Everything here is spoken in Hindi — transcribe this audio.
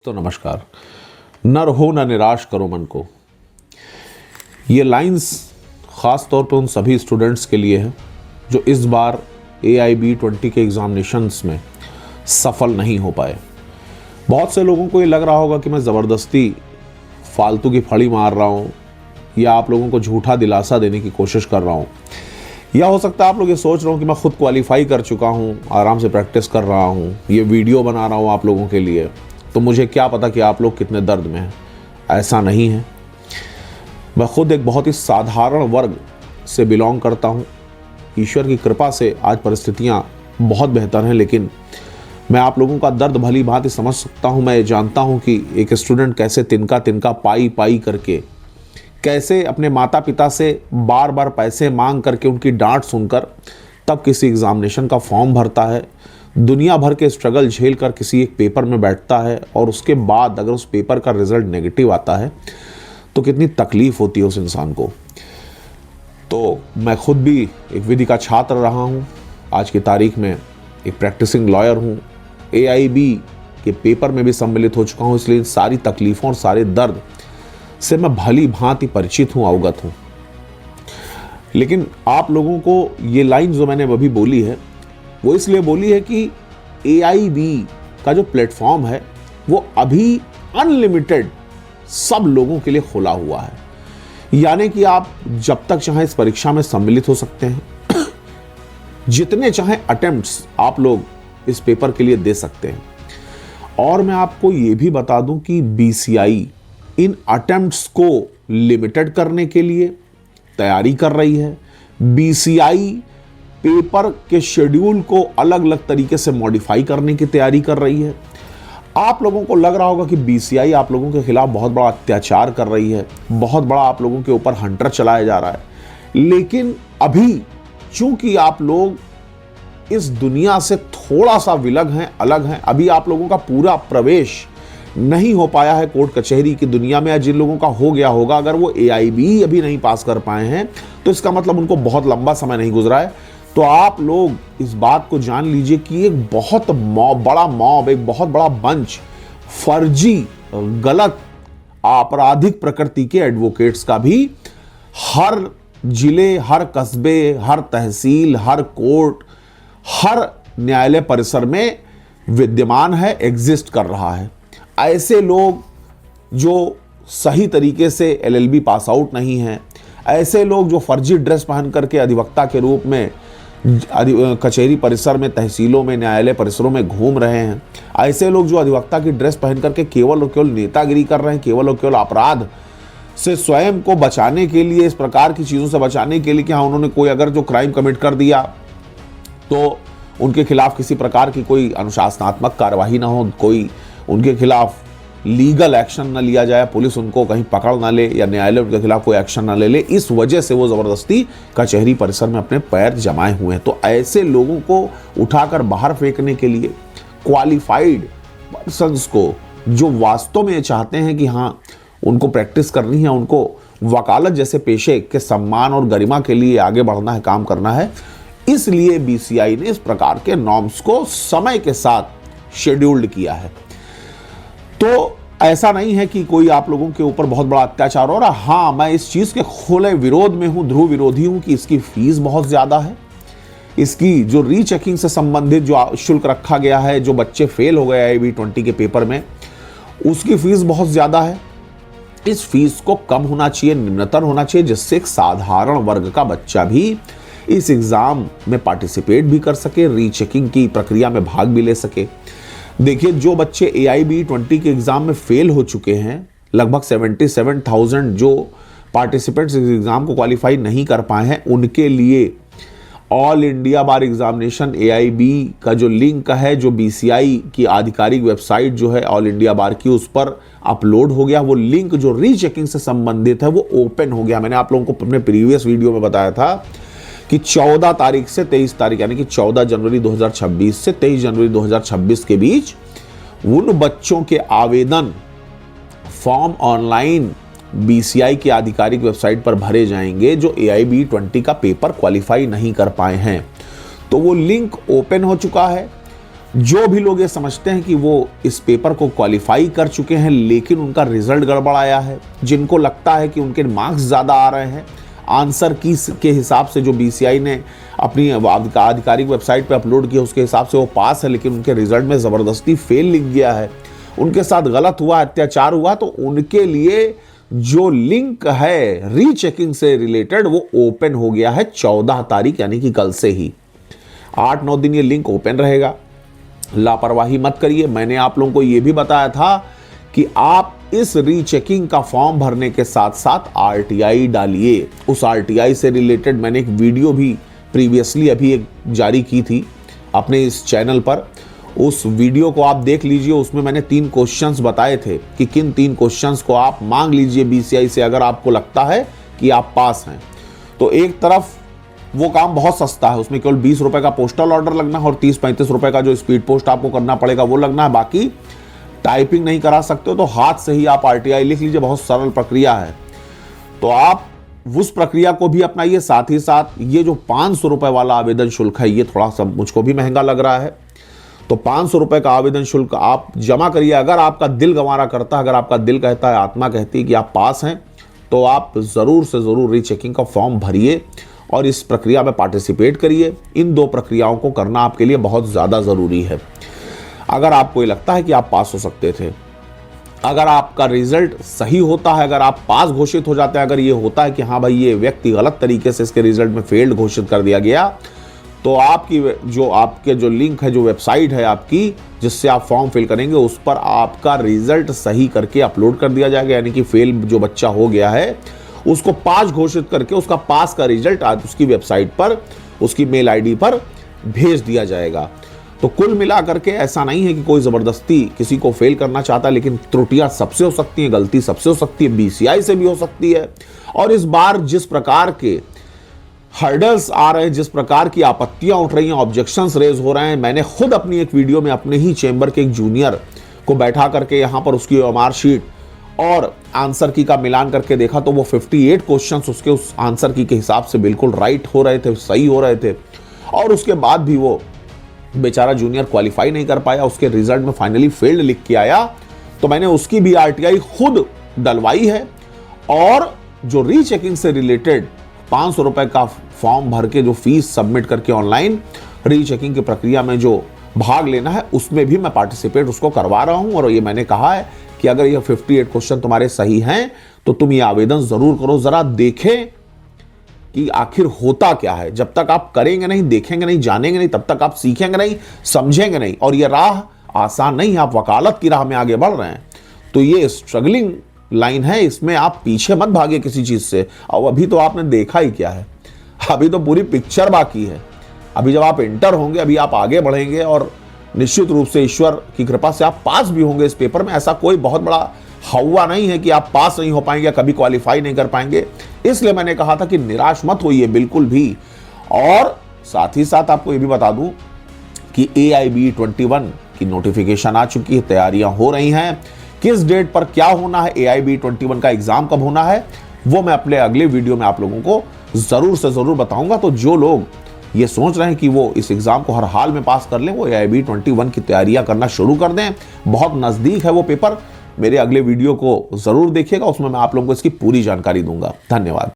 तो नमस्कार। न रहो न निराश करो मन को, ये लाइंस ख़ास तौर पे उन सभी स्टूडेंट्स के लिए है जो इस बार AIB20 के एग्ज़ामिनेशंस में सफल नहीं हो पाए। बहुत से लोगों को ये लग रहा होगा कि मैं ज़बरदस्ती फालतू की फड़ी मार रहा हूँ या आप लोगों को झूठा दिलासा देने की कोशिश कर रहा हूँ, या हो सकता है आप लोग ये सोच रहे हो कि मैं खुद क्वालिफाई कर चुका हूँ, आराम से प्रैक्टिस कर रहा हूँ, ये वीडियो बना रहा हूँ आप लोगों के लिए, तो मुझे क्या पता कि आप लोग कितने दर्द में हैं। ऐसा नहीं है। मैं खुद एक बहुत ही साधारण वर्ग से बिलोंग करता हूँ। ईश्वर की कृपा से आज परिस्थितियाँ बहुत बेहतर हैं, लेकिन मैं आप लोगों का दर्द भली भांति समझ सकता हूँ। मैं जानता हूँ कि एक स्टूडेंट कैसे तिनका तिनका पाई पाई करके, कैसे अपने माता पिता से बार बार पैसे मांग करके उनकी डांट सुनकर तब किसी एग्ज़ामिनेशन का फॉर्म भरता है, दुनिया भर के स्ट्रगल झेल कर किसी एक पेपर में बैठता है, और उसके बाद अगर उस पेपर का रिज़ल्ट नेगेटिव आता है तो कितनी तकलीफ़ होती है उस इंसान को। तो मैं खुद भी एक विधि का छात्र रहा हूँ, आज की तारीख में एक प्रैक्टिसिंग लॉयर हूँ, AIB के पेपर में भी सम्मिलित हो चुका हूँ, इसलिए इन सारी तकलीफ़ों और सारे दर्द से मैं भली भांति परिचित हूँ, अवगत हूँ। लेकिन आप लोगों को ये लाइन जो मैंने अभी बोली है वो इसलिए बोली है कि AIB का जो प्लेटफॉर्म है वो अभी अनलिमिटेड सब लोगों के लिए खुला हुआ है, यानी कि आप जब तक चाहें इस परीक्षा में सम्मिलित हो सकते हैं, जितने चाहें अटेम्प्ट्स आप लोग इस पेपर के लिए दे सकते हैं। और मैं आपको ये भी बता दूं कि BCI इन अटेम्प्ट्स को लिमिटेड करने के लिए तैयारी कर रही है। BCI पेपर के शेड्यूल को अलग अलग तरीके से मॉडिफाई करने की तैयारी कर रही है। आप लोगों को लग रहा होगा कि BCI आप लोगों के खिलाफ बहुत बड़ा अत्याचार कर रही है, बहुत बड़ा आप लोगों के ऊपर हंटर चलाया जा रहा है, लेकिन अभी चूंकि आप लोग इस दुनिया से थोड़ा सा विलग हैं, अलग हैं, अभी आप लोगों का पूरा प्रवेश नहीं हो पाया है कोर्ट कचहरी की दुनिया में, या जिन लोगों का हो गया होगा, अगर वो AIB अभी नहीं पास कर पाए हैं तो इसका मतलब उनको बहुत लंबा समय नहीं गुजरा है। तो आप लोग इस बात को जान लीजिए कि एक बहुत बड़ा मॉब, एक बहुत बड़ा बंच फर्जी, गलत, आपराधिक प्रकृति के एडवोकेट्स का भी हर जिले, हर कस्बे, हर तहसील, हर कोर्ट, हर न्यायालय परिसर में विद्यमान है, एग्जिस्ट कर रहा है। ऐसे लोग जो सही तरीके से LLB पास आउट नहीं हैं, ऐसे लोग जो फर्जी ड्रेस पहन करके अधिवक्ता के रूप में कचहरी परिसर में, तहसीलों में, न्यायालय परिसरों में घूम रहे हैं, ऐसे लोग जो अधिवक्ता की ड्रेस पहन करके केवल और केवल नेतागिरी कर रहे हैं, केवल और केवल अपराध से स्वयं को बचाने के लिए, इस प्रकार की चीज़ों से बचाने के लिए कि हाँ उन्होंने कोई अगर जो क्राइम कमिट कर दिया तो उनके खिलाफ किसी प्रकार की कोई अनुशासनात्मक कार्यवाही ना हो, कोई उनके खिलाफ लीगल एक्शन ना लिया जाए, पुलिस उनको कहीं पकड़ ना ले या न्यायालय उनके खिलाफ कोई एक्शन ना ले, इस वजह से वो ज़बरदस्ती कचहरी परिसर में अपने पैर जमाए हुए हैं। तो ऐसे लोगों को उठाकर बाहर फेंकने के लिए क्वालिफाइड पर्सन्स को, जो वास्तव में चाहते हैं कि हाँ उनको प्रैक्टिस करनी है, उनको वकालत जैसे पेशे के सम्मान और गरिमा के लिए आगे बढ़ना है, काम करना है, इसलिए BCI ने इस प्रकार के नॉर्म्स को समय के साथ शेड्यूल्ड किया है। तो ऐसा नहीं है कि कोई आप लोगों के ऊपर बहुत बड़ा अत्याचार हो रहा। हाँ, मैं इस चीज़ के खुले विरोध में हूँ, ध्रुव विरोधी हूँ कि इसकी फीस बहुत ज़्यादा है। इसकी जो रीचेकिंग से संबंधित जो शुल्क रखा गया है, जो बच्चे फेल हो गए AIB20 के पेपर में, उसकी फीस बहुत ज़्यादा है। इस फीस को कम होना चाहिए, निम्नतर होना चाहिए, जिससे एक साधारण वर्ग का बच्चा भी इस एग्ज़ाम में पार्टिसिपेट भी कर सके, रीचेकिंग की प्रक्रिया में भाग भी ले सके। देखिए, जो बच्चे AIB20 के एग्ज़ाम में फेल हो चुके हैं, लगभग 77,000 जो पार्टिसिपेंट्स इस एग्ज़ाम को क्वालिफाई नहीं कर पाए हैं, उनके लिए ऑल इंडिया बार एग्जामिनेशन AIB का जो लिंक है, जो BCI की आधिकारिक वेबसाइट जो है ऑल इंडिया बार की, उस पर अपलोड हो गया। वो लिंक जो रीचेकिंग से संबंधित है वो ओपन हो गया। मैंने आप लोगों को अपने प्रीवियस वीडियो में बताया था कि 14 तारीख से 23 तारीख, यानी कि 14 जनवरी 2026 से 23 जनवरी 2026 के बीच उन बच्चों के आवेदन फॉर्म ऑनलाइन BCI की आधिकारिक वेबसाइट पर भरे जाएंगे जो AIB20 का पेपर क्वालिफाई नहीं कर पाए हैं। तो वो लिंक ओपन हो चुका है। जो भी लोग ये समझते हैं कि वो इस पेपर को क्वालिफाई कर चुके हैं लेकिन उनका रिजल्ट गड़बड़ आया है, जिनको लगता है कि उनके मार्क्स ज़्यादा आ रहे हैं, आंसर की के हिसाब से जो बीसीआई ने अपनी आधिकारिक वेबसाइट पे अपलोड किया उसके हिसाब से वो पास है, लेकिन उनके रिजल्ट में ज़बरदस्ती फेल लिख गया है, उनके साथ गलत हुआ, अत्याचार हुआ, तो उनके लिए जो लिंक है रीचेकिंग से रिलेटेड वो ओपन हो गया है 14 तारीख यानी कि कल से ही। 8-9 दिन ये लिंक ओपन रहेगा। लापरवाही मत करिए। मैंने आप लोगों को ये भी बताया था कि आप इस रीचेकिंग का फॉर्म भरने के साथ साथ आरटीआई डालिए। उस आरटीआई से रिलेटेड मैंने एक वीडियो भी प्रीवियसली अभी एक जारी की थी अपने इस चैनल पर। उस वीडियो को आप देख लीजिए। उसमें मैंने 3 क्वेश्चंस बताए थे कि किन 3 क्वेश्चंस को आप मांग लीजिए बीसीआई से अगर आपको लगता है कि आप पास हैं। तो एक तरफ वो काम बहुत सस्ता है, उसमें केवल 20 रुपए का पोस्टल ऑर्डर लगना है और 30-35 रुपए का जो स्पीड पोस्ट आपको करना पड़ेगा वो लगना है। बाकी टाइपिंग नहीं करा सकते हो तो हाथ से ही आप आरटीआई लिख लीजिए, बहुत सरल प्रक्रिया है। तो आप उस प्रक्रिया को भी अपनाइए। साथ ही साथ ये जो 500 रुपए वाला आवेदन शुल्क है ये थोड़ा सा मुझको भी महंगा लग रहा है। तो 500 रुपए का आवेदन शुल्क आप जमा करिए। अगर आपका दिल गंवारा करता है, अगर आपका दिल कहता है, आत्मा कहती है कि आप पास हैं, तो आप ज़रूर से ज़रूर रीचेकिंग का फॉर्म भरिए और इस प्रक्रिया में पार्टिसिपेट करिए। इन 2 प्रक्रियाओं को करना आपके लिए बहुत ज़्यादा ज़रूरी है। अगर आपको ये लगता है कि आप पास हो सकते थे, अगर आपका रिजल्ट सही होता है, अगर आप पास घोषित हो जाते हैं, अगर ये होता है कि हाँ भाई ये व्यक्ति गलत तरीके से इसके रिजल्ट में फेल्ड घोषित कर दिया गया, तो आपके जो लिंक है, जो वेबसाइट है आपकी जिससे आप फॉर्म फिल करेंगे, उस पर आपका रिजल्ट सही करके अपलोड कर दिया जाएगा। यानी कि फेल जो बच्चा हो गया है उसको पास घोषित करके उसका पास का रिजल्ट आज उसकी वेबसाइट पर, उसकी मेल आईडी पर भेज दिया जाएगा। तो कुल मिला करके ऐसा नहीं है कि कोई जबरदस्ती किसी को फेल करना चाहता, लेकिन त्रुटियां सबसे हो सकती हैं, गलती सबसे हो सकती है, बीसीआई से भी हो सकती है। और इस बार जिस प्रकार के हर्डल्स आ रहे हैं, जिस प्रकार की आपत्तियां उठ रही हैं, ऑब्जेक्शंस रेज हो रहे हैं, मैंने खुद अपनी एक वीडियो में अपने ही चेंबर के एक जूनियर को बैठा करके यहाँ पर उसकी ओएमआर शीट और आंसर की का मिलान करके देखा, तो वो 58 क्वेश्चंस उसके उस आंसर की के हिसाब से बिल्कुल राइट हो रहे थे, सही हो रहे थे। और उसके बाद भी वो बेचारा जूनियर क्वालिफाई नहीं कर पाया, उसके रिजल्ट में फाइनली फेल्ड लिख के आया। तो मैंने उसकी भी आरटीआई खुद डलवाई है। और जो रीचेकिंग से रिलेटेड 500 रुपए का फॉर्म भर के जो फीस सबमिट करके ऑनलाइन रीचेकिंग की प्रक्रिया में जो भाग लेना है, उसमें भी मैं पार्टिसिपेट उसको करवा रहा हूं। और ये मैंने कहा है कि अगर ये 58 क्वेश्चन तुम्हारे सही हैं तो तुम ये आवेदन जरूर करो, जरा देखें कि आखिर होता क्या है। जब तक आप करेंगे नहीं, देखेंगे नहीं, जानेंगे नहीं, तब तक आप सीखेंगे नहीं, समझेंगे नहीं। और ये राह आसान नहीं है, आप वकालत की राह में आगे बढ़ रहे हैं। तो ये स्ट्रगलिंग लाइन है, इसमें आप पीछे मत भागे किसी चीज से। और अभी तो आपने देखा ही क्या है, अभी तो पूरी पिक्चर बाकी है। अभी जब आप इंटर होंगे, अभी आप आगे बढ़ेंगे और निश्चित रूप से ईश्वर की कृपा से आप पास भी होंगे इस पेपर में। ऐसा कोई बहुत बड़ा हवा नहीं है कि आप पास नहीं हो पाएंगे, कभी क्वालिफाई नहीं कर पाएंगे। इसलिए मैंने कहा था कि निराश मत होइए बिल्कुल भी। और साथ ही साथ आपको ये भी बता दूं कि AIB 21 की नोटिफिकेशन आ चुकी है, तैयारियां हो रही हैं। किस डेट पर क्या होना है, AIB 21 का एग्जाम कब होना है, वो मैं अपने अगले वीडियो में आप लोगों को जरूर से जरूर बताऊंगा। तो जो लोग ये सोच रहे हैं कि वो इस एग्जाम को हर हाल में पास कर लें, वो AIB 21 की तैयारियां करना शुरू कर दें। बहुत नजदीक है वो पेपर। मेरे अगले वीडियो को जरूर देखिएगा, उसमें मैं आप लोगों को इसकी पूरी जानकारी दूंगा। धन्यवाद।